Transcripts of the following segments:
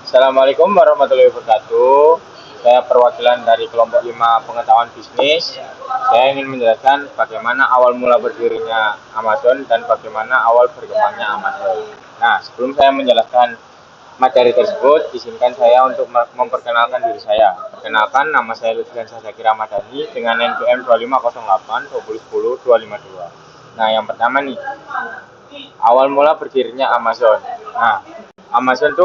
Assalamualaikum warahmatullahi wabarakatuh. Saya perwakilan dari kelompok 5 pengetahuan bisnis. Saya ingin menjelaskan bagaimana awal mula berdirinya Amazon dan bagaimana awal berkembangnya Amazon. Nah, sebelum saya menjelaskan materi tersebut, izinkan saya untuk memperkenalkan diri saya. Perkenalkan, nama saya Lutfian Sazaki Ramadhani dengan NPM 2508 2010 252. Nah, yang pertama nih, awal mula berdirinya Amazon. Nah, Amazon itu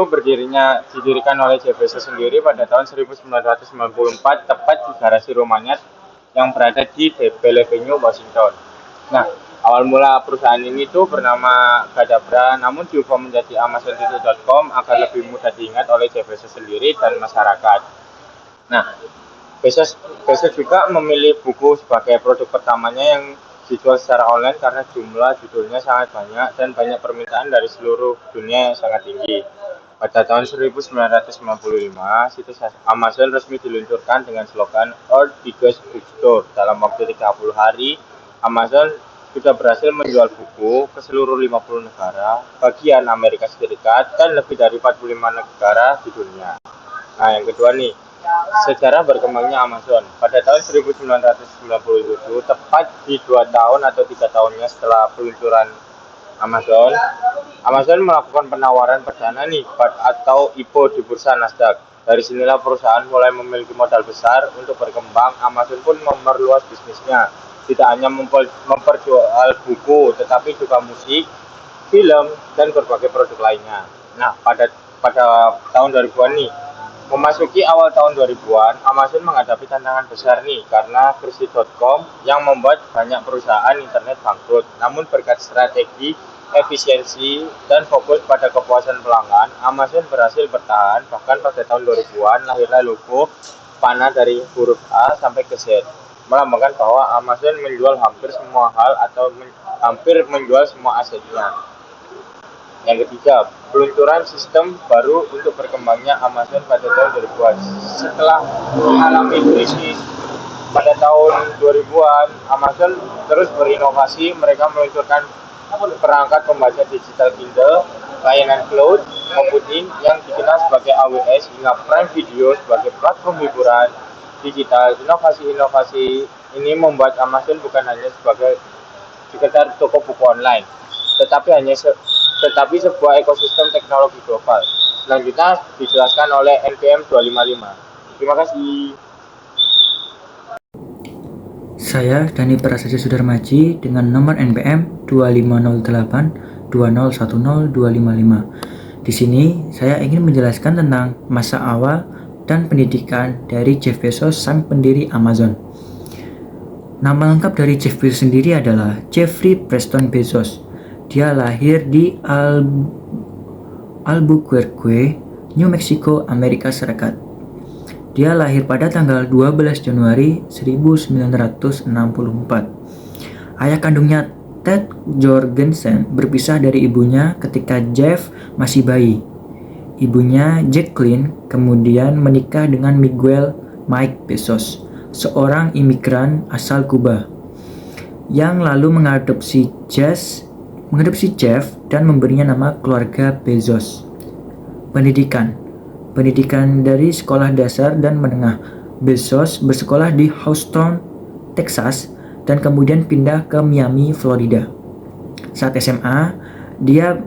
didirikan oleh Jeff Bezos sendiri pada tahun 1994 tepat di garasi rumahnya yang berada di Bellevue, Washington. Nah, awal mula perusahaan ini tuh bernama Gadabra, namun diubah menjadi Amazon.com agar lebih mudah diingat oleh Jeff Bezos sendiri dan masyarakat. Nah, Bezos, Bezos juga memilih buku sebagai produk pertamanya yang dijual secara online karena jumlah judulnya sangat banyak dan banyak permintaan dari seluruh dunia yang sangat tinggi. Pada tahun 1995, situs Amazon resmi diluncurkan dengan slogan Earth Biggest Bookstore. Dalam waktu 30 hari, Amazon sudah berhasil menjual buku ke seluruh 50 negara, bagian Amerika Serikat, dan lebih dari 45 negara di dunia. Nah, yang kedua nih, sejarah berkembangnya Amazon. Pada tahun 1997, tepat di 2 tahun atau 3 tahunnya setelah peluncuran Amazon, Amazon melakukan penawaran perdana nih atau IPO di bursa Nasdaq. Dari sinilah perusahaan mulai memiliki modal besar untuk berkembang. Amazon pun memperluas bisnisnya, tidak hanya memperjual buku, tetapi juga musik, film, dan berbagai produk lainnya. Nah, pada tahun 2000-an nih, memasuki awal tahun 2000-an, Amazon menghadapi tantangan besar nih karena krisis.com yang membuat banyak perusahaan internet bangkrut. Namun berkat strategi, efisiensi, dan fokus pada kepuasan pelanggan, Amazon berhasil bertahan. Bahkan pada tahun 2000-an lahirlah logo panah dari huruf A sampai ke Z, melambangkan bahwa Amazon menjual hampir semua hal atau hampir menjual semua asetnya. Yang ketiga, peluncuran sistem baru untuk berkembangnya Amazon pada tahun 2000-an. Setelah mengalami krisis pada tahun 2000-an, Amazon terus berinovasi. Mereka meluncurkan perangkat pembaca digital Kindle, layanan cloud computing yang dikenal sebagai AWS, hingga Prime Video sebagai platform hiburan digital. Inovasi-inovasi ini membuat Amazon bukan hanya sebagai sekedar toko buku online, tetapi sebuah ekosistem teknologi global. Selanjutnya dijelaskan oleh NPM 255. Terima kasih. Saya Dani Prasetyo Sudarmaji dengan nomor NPM 2508 2010255. Di sini saya ingin menjelaskan tentang masa awal dan pendidikan dari Jeff Bezos, sang pendiri Amazon. Nama lengkap dari Jeff Bezos sendiri adalah Jeffrey Preston Bezos. Dia lahir di Albuquerque, New Mexico, Amerika Serikat. Dia lahir pada tanggal 12 Januari 1964. Ayah kandungnya Ted Jorgensen berpisah dari ibunya ketika Jeff masih bayi. Ibunya Jacqueline kemudian menikah dengan Miguel Mike Bezos, seorang imigran asal Kuba, yang lalu mengadopsi Jeff dan memberinya nama keluarga Bezos. Pendidikan dari sekolah dasar dan menengah. Bezos bersekolah di Houston, Texas, dan kemudian pindah ke Miami, Florida. Saat SMA, dia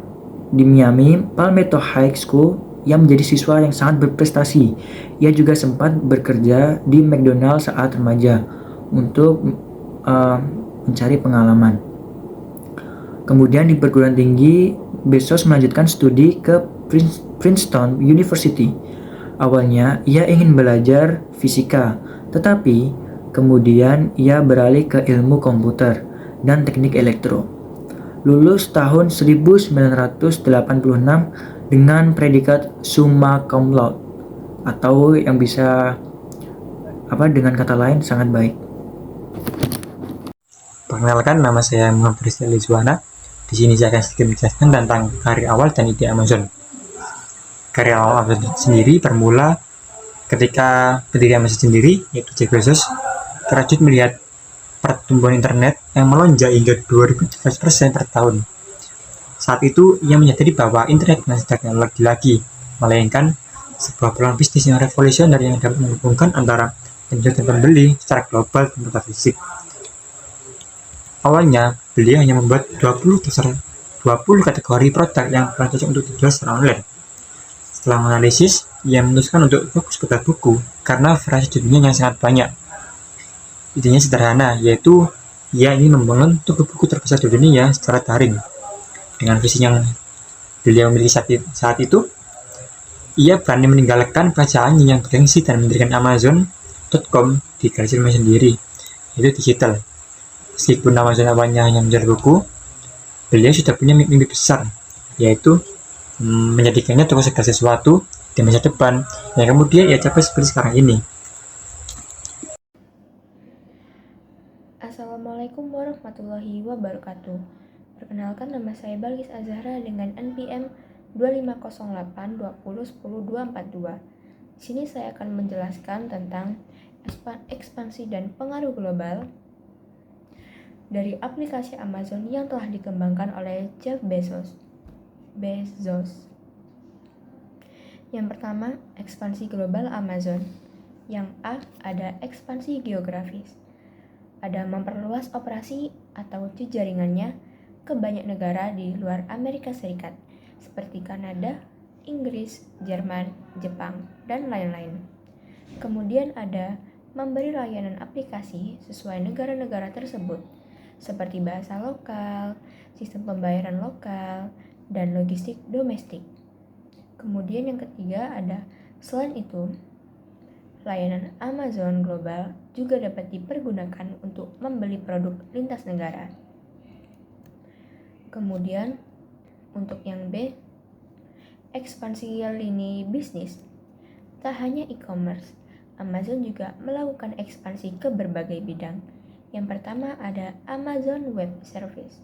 di Miami Palmetto High School yang menjadi siswa yang sangat berprestasi. Ia juga sempat bekerja di McDonald's saat remaja untuk mencari pengalaman. Kemudian di perguruan tinggi, Bezos melanjutkan studi ke Princeton University. Awalnya ia ingin belajar fisika, tetapi kemudian ia beralih ke ilmu komputer dan teknik elektro. Lulus tahun 1986 dengan predikat summa cum laude, atau yang bisa dengan kata lain sangat baik. Perkenalkan, nama saya Muhammad Rizal Lizwana. Di sini saya akan sedikit menjelaskan tentang karir awal dan ide Amazon. Karir awal Amazon sendiri bermula ketika pendiri Amazon sendiri, yaitu Jeff Bezos, terkejut melihat pertumbuhan internet yang melonjak hingga 2017% per tahun. Saat itu, ia menyadari bahwa internet bukan teknologi lagi, melainkan sebuah peluang bisnis yang revolusioner yang dapat menghubungkan antara penjual dan pembeli secara global tanpa fisik. Awalnya, beliau hanya membuat 20 kategori produk yang paling cocok untuk dijual secara online. Setelah menganalisis, ia memutuskan untuk fokus pada buku karena variasi judulnya yang sangat banyak. Idenya sederhana, yaitu ia ingin membangun toko buku terbesar di dunia secara daring. Dengan visi yang beliau miliki saat itu, ia berani meninggalkan perasaannya yang bergengsi dan mendirikan Amazon.com di garis sendiri, yaitu digital. Meskipun Amazon awalnya hanya menjual buku, beliau sudah punya mimpi besar, yaitu menjadikannya toko segala sesuatu di masa depan yang kemudian ia capai seperti sekarang ini. Assalamualaikum warahmatullahi wabarakatuh. Perkenalkan, nama saya Balkis Azahra dengan NPM 250820100242. Di sini saya akan menjelaskan tentang ekspansi dan pengaruh global dari aplikasi Amazon yang telah dikembangkan oleh Jeff Bezos. Yang pertama, ekspansi global Amazon. Yang A, ada ekspansi geografis. Ada memperluas operasi atau jejaringannya ke banyak negara di luar Amerika Serikat, seperti Kanada, Inggris, Jerman, Jepang, dan lain-lain. Kemudian ada memberi layanan aplikasi sesuai negara-negara tersebut, seperti bahasa lokal, sistem pembayaran lokal, dan logistik domestik. Kemudian yang ketiga ada, selain itu, layanan Amazon Global juga dapat dipergunakan untuk membeli produk lintas negara. Kemudian, untuk yang B, ekspansi lini bisnis. Tak hanya e-commerce, Amazon juga melakukan ekspansi ke berbagai bidang. Yang pertama ada Amazon Web Service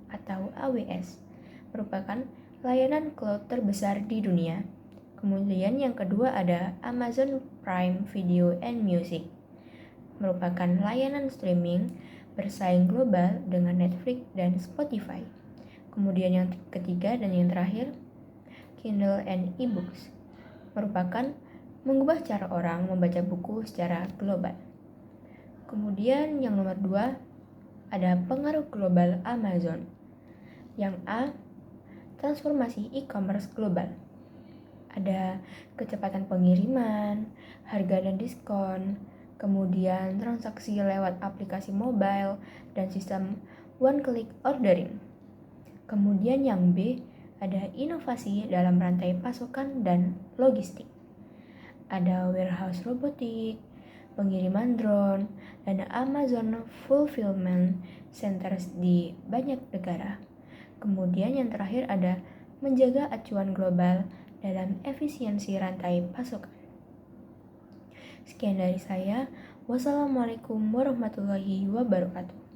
atau AWS, merupakan layanan cloud terbesar di dunia. Kemudian yang kedua ada Amazon Prime Video and Music, merupakan layanan streaming bersaing global dengan Netflix dan Spotify. Kemudian yang ketiga dan yang terakhir, Kindle and e-books, merupakan mengubah cara orang membaca buku secara global. Kemudian yang nomor 2 ada pengaruh global Amazon. Yang A, transformasi e-commerce global. Ada kecepatan pengiriman, harga dan diskon, kemudian transaksi lewat aplikasi mobile, dan sistem one-click ordering. Kemudian yang B, ada inovasi dalam rantai pasokan dan logistik. Ada warehouse robotik, pengiriman drone, dan Amazon Fulfillment Centers di banyak negara. Kemudian yang terakhir ada menjaga acuan global dalam efisiensi rantai pasokan. Sekian dari saya. Wassalamualaikum warahmatullahi wabarakatuh.